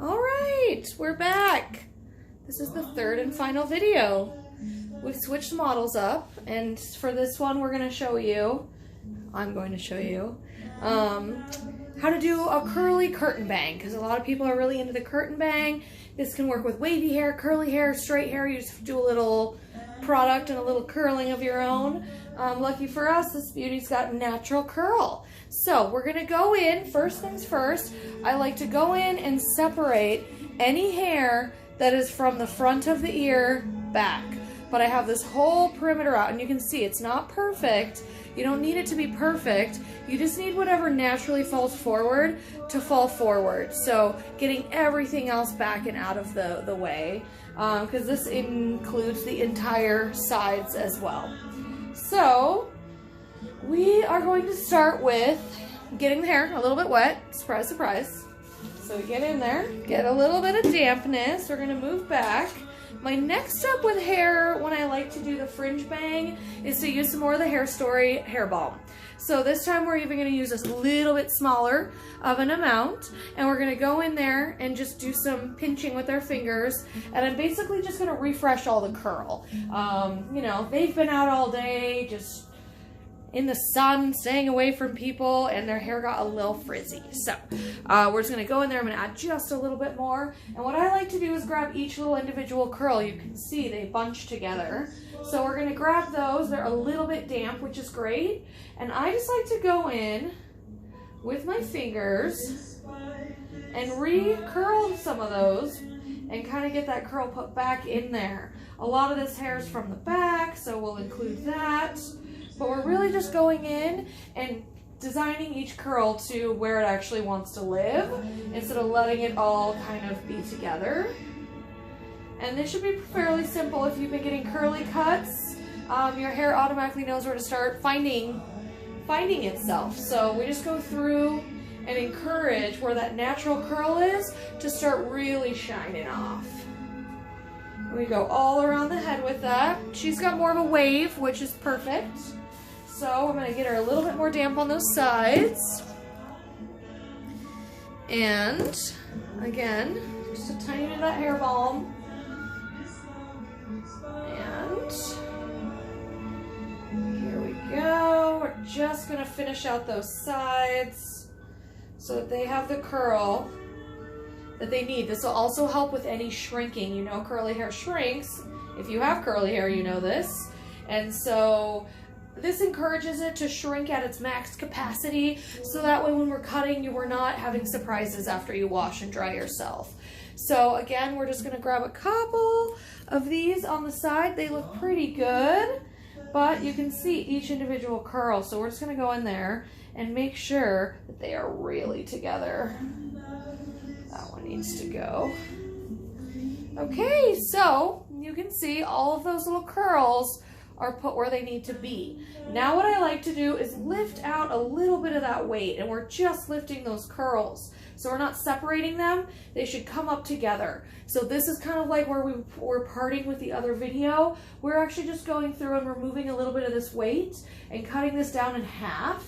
All right, we're back. This is the third and final video. We've switched models up, and for this one I'm going to show you how to do a curly curtain bang, because a lot of people are really into the curtain bang. This can work with wavy hair, curly hair, straight hair. You just do a little product and a little curling of your own. Lucky for us, this beauty's got natural curl. So we're gonna go in, first things first, I like to go in and separate any hair that is from the front of the ear back. But I have this whole perimeter out, and you can see it's not perfect. You don't need it to be perfect. You just need whatever naturally falls forward to fall forward. So getting everything else back and out of the way, because this includes the entire sides as well. So we are going to start with getting the hair a little bit wet. Surprise, surprise. So we get in there, get a little bit of dampness. We're going to move back. My next step with hair, when I like to do the fringe bang, is to use some more of the Hair Story hair balm. So this time we're even going to use a little bit smaller of an amount, and we're going to go in there and just do some pinching with our fingers, and I'm basically just going to refresh all the curl. You know, they've been out all day, just in the sun, staying away from people, and their hair got a little frizzy. So we're just going to go in there. I'm going to add just a little bit more. And what I like to do is grab each little individual curl. You can see they bunch together. So we're going to grab those. They're a little bit damp, which is great. And I just like to go in with my fingers and re-curl some of those and kind of get that curl put back in there. A lot of this hair is from the back, so we'll include that. But we're really just going in and designing each curl to where it actually wants to live, instead of letting it all kind of be together. And this should be fairly simple. If you've been getting curly cuts, your hair automatically knows where to start finding itself. So we just go through and encourage where that natural curl is to start really shining off. We go all around the head with that. She's got more of a wave, which is perfect. So I'm going to get her a little bit more damp on those sides. And again, just a tiny bit of that hair balm. And here we go. We're just going to finish out those sides so that they have the curl that they need. This will also help with any shrinking. You know, curly hair shrinks. If you have curly hair, you know this. And so this encourages it to shrink at its max capacity, so that way when we're cutting, you are not having surprises after you wash and dry yourself. So again, we're just going to grab a couple of these on the side. They look pretty good, but you can see each individual curl. So we're just going to go in there and make sure that they are really together. That one needs to go. Okay, so you can see all of those little curls are put where they need to be. Now what I like to do is lift out a little bit of that weight, and we're just lifting those curls. So we're not separating them, they should come up together. So this is kind of like where we were parting with the other video. We're actually just going through and removing a little bit of this weight and cutting this down in half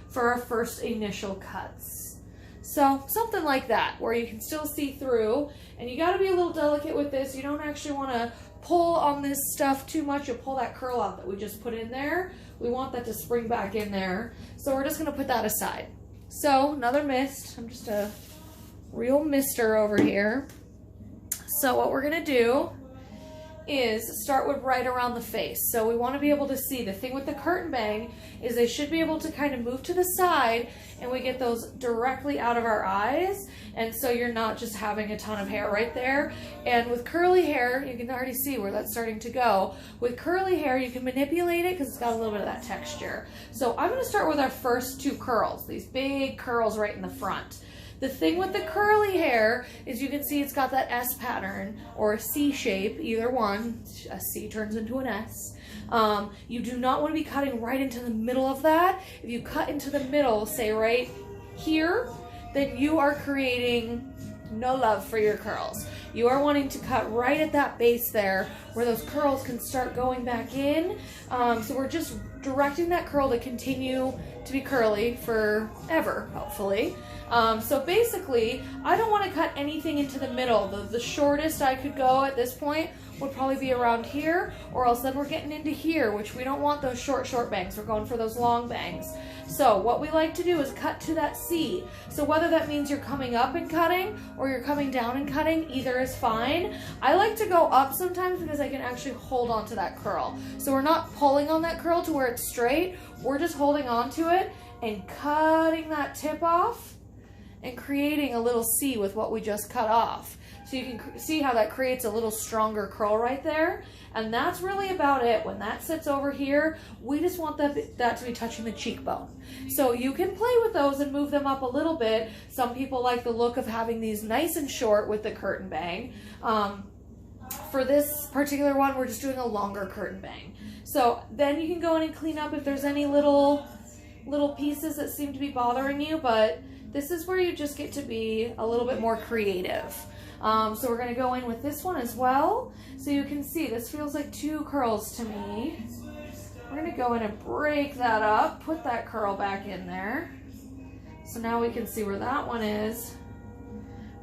for our first initial cuts. So something like that, where you can still see through, and you gotta be a little delicate with this. You don't actually wanna pull on this stuff too much. You'll pull that curl out that we just put in there. We want that to spring back in there. So we're just gonna put that aside. So another mist. I'm just a real mister over here. So what we're gonna do is start with right around the face. So we want to be able to see. The thing with the curtain bang is they should be able to kind of move to the side, and we get those directly out of our eyes, and so you're not just having a ton of hair right there. And with curly hair, you can already see where that's starting to go. With curly hair, you can manipulate it because it's got a little bit of that texture. So I'm going to start with our first two curls, these big curls right in the front. The thing with the curly hair is you can see it's got that S pattern or a C shape, either one. A C turns into an S. You do not want to be cutting right into the middle of that. If you cut into the middle, say right here, then you are creating no love for your curls. You are wanting to cut right at that base there where those curls can start going back in. So we're just directing that curl to continue to be curly forever, hopefully. So basically, I don't want to cut anything into the middle. The shortest I could go at this point would probably be around here, or else then we're getting into here, which we don't want those short bangs. We're going for those long bangs. So what we like to do is cut to that C. So whether that means you're coming up and cutting or you're coming down and cutting, either is fine. I like to go up sometimes because I can actually hold on to that curl. So we're not pulling on that curl to where it's straight. We're just holding on to it and cutting that tip off and creating a little C with what we just cut off. So you can see how that creates a little stronger curl right there. And that's really about it. When that sits over here, we just want that to be touching the cheekbone. So you can play with those and move them up a little bit. Some people like the look of having these nice and short with the curtain bang. For this particular one, we're just doing a longer curtain bang. So then you can go in and clean up if there's any little pieces that seem to be bothering you, but this is where you just get to be a little bit more creative. So we're going to go in with this one as well. So you can see this feels like 2 curls to me. We're going to go in and break that up, put that curl back in there. So now we can see where that one is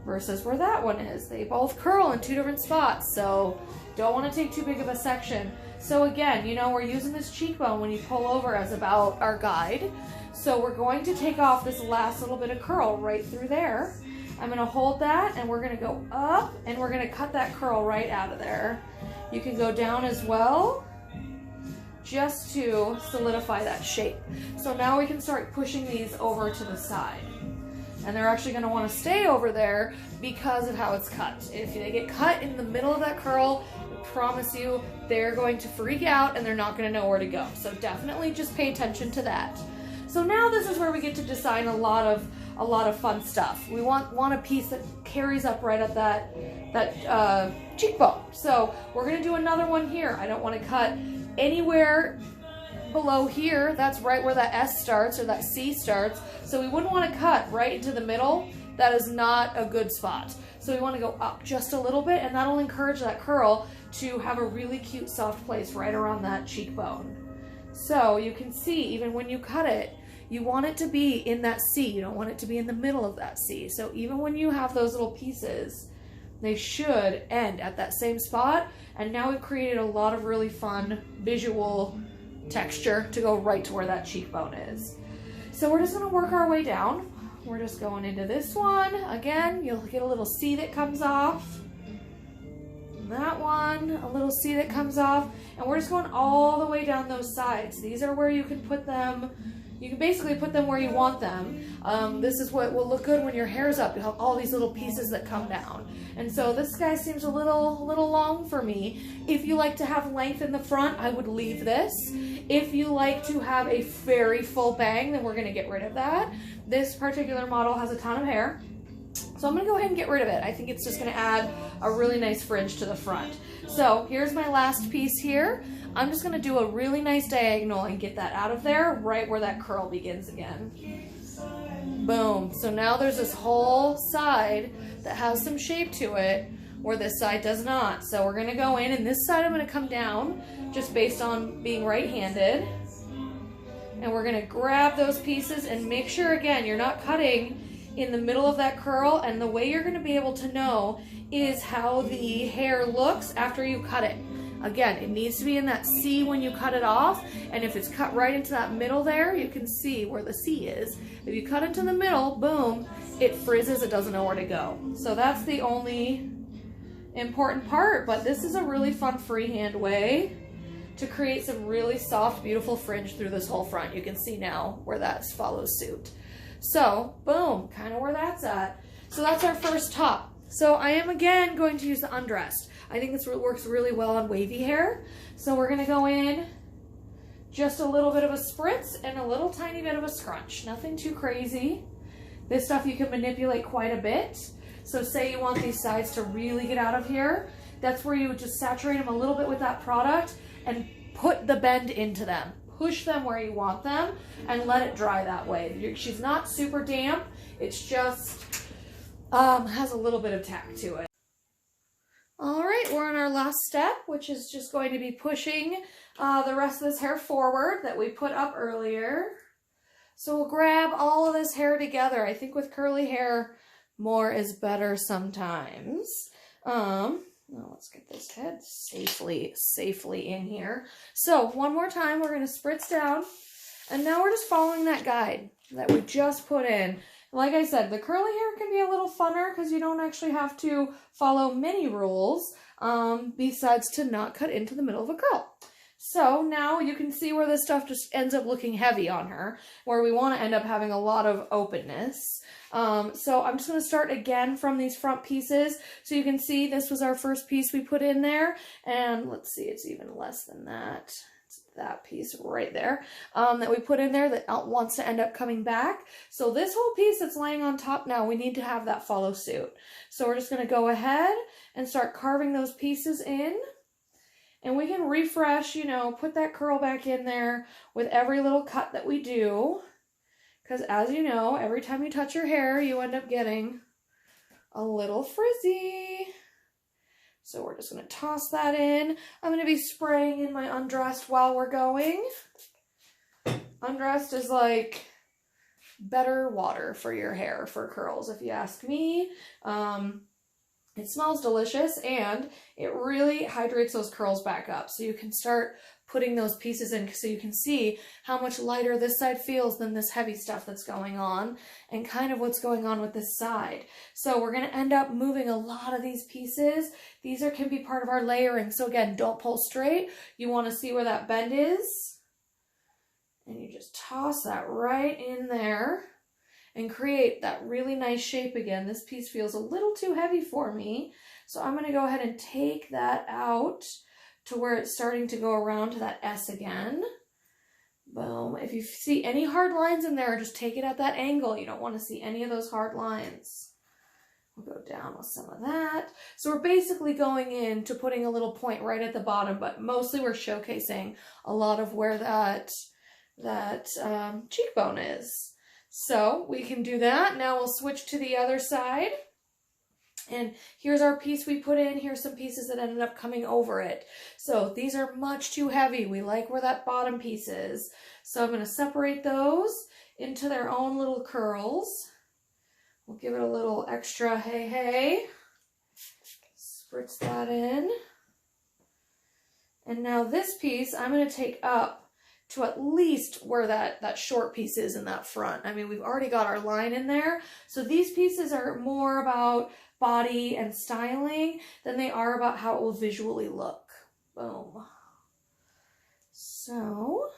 versus where that one is. They both curl in 2 different spots, so don't want to take too big of a section. So again, you know, we're using this cheekbone when you pull over as about our guide. So we're going to take off this last little bit of curl right through there. I'm going to hold that and we're going to go up and we're going to cut that curl right out of there. You can go down as well just to solidify that shape. So now we can start pushing these over to the side. And they're actually going to want to stay over there because of how it's cut. If they get cut in the middle of that curl, I promise you they're going to freak out and they're not going to know where to go. So definitely just pay attention to that. So now this is where we get to design a lot of fun stuff. We want a piece that carries up right at that cheekbone. So we're going to do another one here. I don't want to cut anywhere below here. That's right where that S starts or that C starts. So we wouldn't want to cut right into the middle. That is not a good spot. So we want to go up just a little bit, and that'll encourage that curl to have a really cute soft place right around that cheekbone. So you can see even when you cut it, you want it to be in that C. You don't want it to be in the middle of that C. So even when you have those little pieces, they should end at that same spot. And now we've created a lot of really fun visual texture to go right to where that cheekbone is. So we're just going to work our way down. We're just going into this one. Again, you'll get a little C that comes off. That one, a little C that comes off. And we're just going all the way down those sides. These are where you can put them. You can basically put them where you want them. This is what will look good when your hair's up. You have all these little pieces that come down. And so this guy seems a little long for me. If you like to have length in the front, I would leave this. If you like to have a very full bang, then we're going to get rid of that. This particular model has a ton of hair. So I'm going to go ahead and get rid of it. I think it's just going to add a really nice fringe to the front. So here's my last piece here. I'm just going to do a really nice diagonal and get that out of there right where that curl begins again. Boom. So now there's this whole side that has some shape to it where this side does not. So we're going to go in, and this side I'm going to come down just based on being right-handed. And we're going to grab those pieces and make sure, again, you're not cutting in the middle of that curl. And the way you're going to be able to know is how the hair looks after you cut it. Again, it needs to be in that C when you cut it off, and if it's cut right into that middle there, you can see where the C is. If you cut into the middle, boom, it frizzes, it doesn't know where to go. So that's the only important part, but this is a really fun freehand way to create some really soft, beautiful fringe through this whole front. You can see now where that follows suit. So, boom, kind of where that's at. So that's our first top. So I am again going to use the undressed. I think this works really well on wavy hair. So we're going to go in just a little bit of a spritz and a little tiny bit of a scrunch. Nothing too crazy. This stuff you can manipulate quite a bit. So say you want these sides to really get out of here. That's where you would just saturate them a little bit with that product and put the bend into them. Push them where you want them and let it dry that way. She's not super damp. It's just has a little bit of tack to it. last step, which is just going to be pushing the rest of this hair forward that we put up earlier. So we'll grab all of this hair together. I think with curly hair, more is better sometimes. Now let's get this head safely in here. So one more time, we're going to spritz down. And now we're just following that guide that we just put in. Like I said, the curly hair can be a little funner because you don't actually have to follow many rules besides to not cut into the middle of a curl. So now you can see where this stuff just ends up looking heavy on her, where we want to end up having a lot of openness. So I'm just going to start again from these front pieces. So you can see this was our first piece we put in there. And let's see, it's even less than that. That piece right there that we put in there that wants to end up coming back. So this whole piece that's laying on top now, we need to have that follow suit. So we're just going to go ahead and start carving those pieces in. And we can refresh, you know, put that curl back in there with every little cut that we do. Because as you know, every time you touch your hair, you end up getting a little frizzy. So we're just going to toss that in. I'm going to be spraying in my Undressed while we're going. Undressed is like better water for your hair for curls, if you ask me. It smells delicious and it really hydrates those curls back up. So you can start putting those pieces in so you can see how much lighter this side feels than this heavy stuff that's going on and kind of what's going on with this side. So we're going to end up moving a lot of these pieces. These can be part of our layering. So again, don't pull straight. You want to see where that bend is. And you just toss that right in there and create that really nice shape again. This piece feels a little too heavy for me. So I'm going to go ahead and take that out to where it's starting to go around to that S again. Boom. If you see any hard lines in there, just take it at that angle. You don't want to see any of those hard lines. We'll go down with some of that. So we're basically going into putting a little point right at the bottom, but mostly we're showcasing a lot of where that cheekbone is. So we can do that. Now we'll switch to the other side. And here's our piece we put in. Here's some pieces that ended up coming over it. So these are much too heavy. We like where that bottom piece is. So I'm going to separate those into their own little curls. We'll give it a little extra hey. Spritz that in. And now this piece I'm going to take up to at least where that short piece is in that front. I mean, we've already got our line in there. So these pieces are more about body and styling than they are about how it will visually look. Boom. So,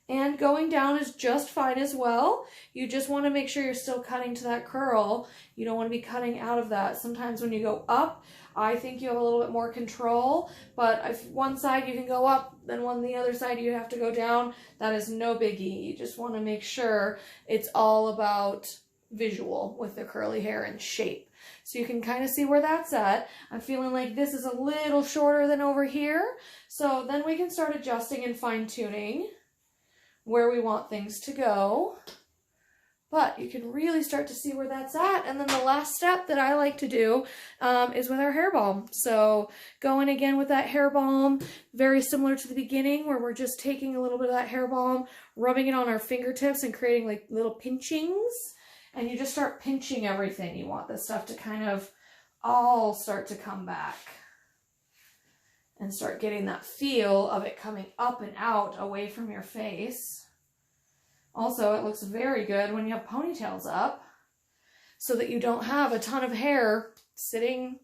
and going down is just fine as well. You just want to make sure you're still cutting to that curl. You don't want to be cutting out of that. Sometimes when you go up, I think you have a little bit more control, but if one side you can go up, then on the other side you have to go down, that is no biggie. You just want to make sure it's all about visual with the curly hair and shape. So you can kind of see where that's at. I'm feeling like this is a little shorter than over here. So then we can start adjusting and fine-tuning where we want things to go. But you can really start to see where that's at. And then the last step that I like to do is with our hair balm. So going again with that hair balm, very similar to the beginning where we're just taking a little bit of that hair balm, rubbing it on our fingertips and creating like little pinchings. And you just start pinching everything. You want this stuff to kind of all start to come back and start getting that feel of it coming up and out away from your face. Also, it looks very good when you have ponytails up so that you don't have a ton of hair sitting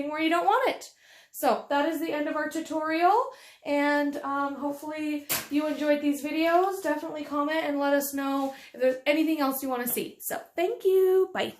where you don't want it. So that is the end of our tutorial, and hopefully you enjoyed these videos. Definitely comment and let us know if there's anything else you want to see. So thank you. Bye.